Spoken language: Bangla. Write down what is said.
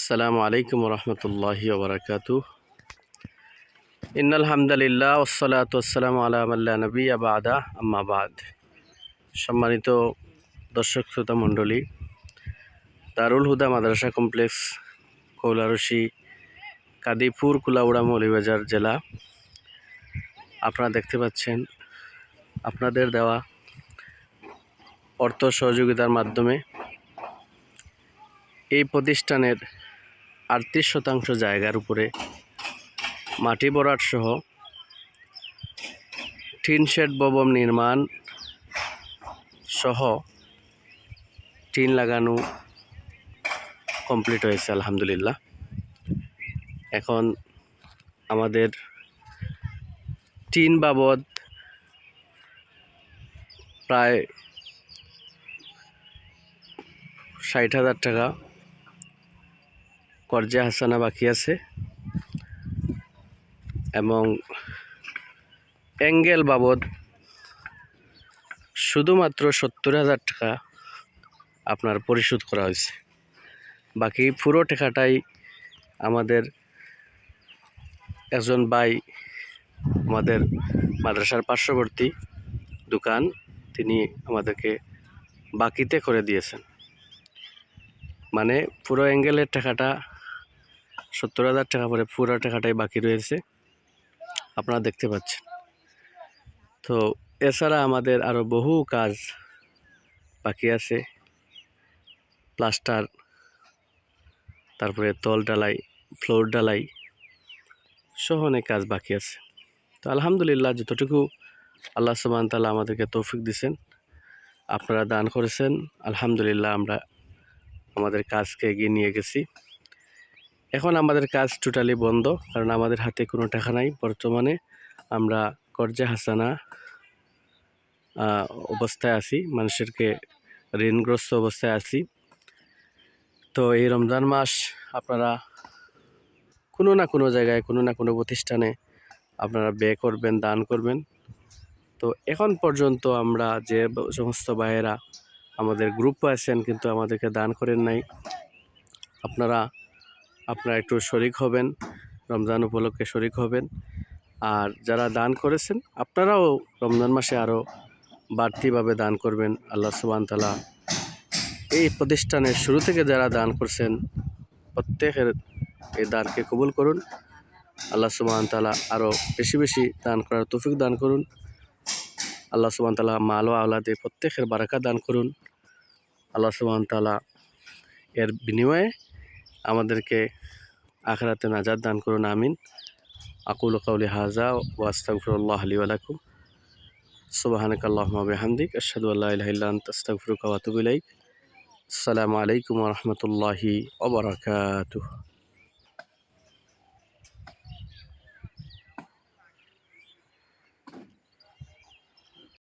আসসালামু আলাইকুম রহমতুল্লাহি ওবরাকাতু। ইন্নাল হামদুলিল্লাহ ওয়াসসালাতু ওয়াসসালামু আলা মাল্লা নবিয়্যা বা'দা আম্মা বা'দ। সম্মানিত দর্শক শ্রোতা মণ্ডলী, দারুল হুদা মাদ্রাসা কমপ্লেক্স, কৌলারশি, কাদিপুর, কুলাউড়া, মৌলভীবাজার জেলা। আপনারা দেখতে পাচ্ছেন আপনাদের দেওয়া অর্থ সহযোগিতার মাধ্যমে এই প্রতিষ্ঠানের 38% জায়গার উপরে মাটি ভরাট সহ টিন শেড ভবন নির্মাণ সহ টিন লাগানো কমপ্লিট হয়েছে আলহামদুলিল্লাহ। এখন আমাদের টিন বাবদ প্রায় 60,000 টাকা কর্জে হাসানা বাকি আছে এবং অ্যাঙ্গেল বাবদ শুধুমাত্র 70,000 টাকা আপনার পরিশোধ করা হয়েছে। বাকি পুরো টাকাটাই আমাদের একজন ভাই আমাদের মাদ্রাসার পার্শ্ববর্তী দোকান, তিনি আমাদেরকে বাকিতে করে দিয়েছেন। মানে পুরো অ্যাঙ্গেলের টাকাটা 70,000 টাকা পরে পুরো টাকাটাই বাকি রয়েছে, আপনারা দেখতে পাচ্ছেন। তো এছাড়া আমাদের আরও বহু কাজ বাকি আছে, প্লাস্টার, তারপরে তল ঢালাই, ফ্লোর ঢালাই সহ অনেক কাজ বাকি আছে। তো আলহামদুলিল্লাহ, যতটুকু আল্লাহ সুবহানাহু ওয়া তাআলা আমাদেরকে তৌফিক দিয়েছেন, আপনারা দান করেছেন, আলহামদুলিল্লাহ আমরা আমাদের কাজকে এগিয়ে নিয়ে গেছি। এখন আমাদের কাজ টোটালি বন্ধ, কারণ আমাদের হাতে কোনো টাকা নাই। বর্তমানে আমরা কর্জে হাসানা অবস্থায় আছি, মানুষেরকে ঋণগ্রস্ত অবস্থায় আছি। তো এই রমজান মাস আপনারা কোনো না কোনো জায়গায়, কোনো না কোনো প্রতিষ্ঠানে আপনারা ব্যয় করবেন, দান করবেন। তো এখন পর্যন্ত আমরা যে সমস্ত ভাইয়েরা আমাদের গ্রুপে আছেন কিন্তু আমাদেরকে দান করেন নাই, আপনারা একটু শরিক হবেন, রমজান উপলক্ষে শরিক হবেন। আর যারা দান করেছেন আপনারাও রমজান মাসে আরও বাড়তিভাবে দান করবেন। আল্লাহ সুবহানাহু ওয়া তাআলা এই প্রতিষ্ঠানের শুরু থেকে যারা দান করছেন প্রত্যেকের এই দানকে কবুল করুন। আল্লাহ সুবহানাহু ওয়া তাআলা আরও বেশি বেশি দান করার তৌফিক দান করুন। আল্লাহ সুবহানাহু ওয়া তাআলা মাল ও আওলাদে প্রত্যেকের বারাকা দান করুন। আল্লাহ সুবহানাহু ওয়া তাআলা এর বিনিময়ে আমাদেরকে আখিরাতে নাজাত দান করুন, আমিন। আকুলু কাউলি হাযা ওয়া আস্তাগফিরুল্লাহ লি ওয়া লাকুম। সুবহানাকাল্লাহুম্মা ওয়া বিহামদিক, আশহাদু আল্লা ইলাহা ইল্লা আনতা, আস্তাগফিরুকা ওয়া আতুবু ইলাইক। আসসালামু আলাইকুম ওয়া রাহমাতুল্লাহি ওয়া বারাকাতুহু।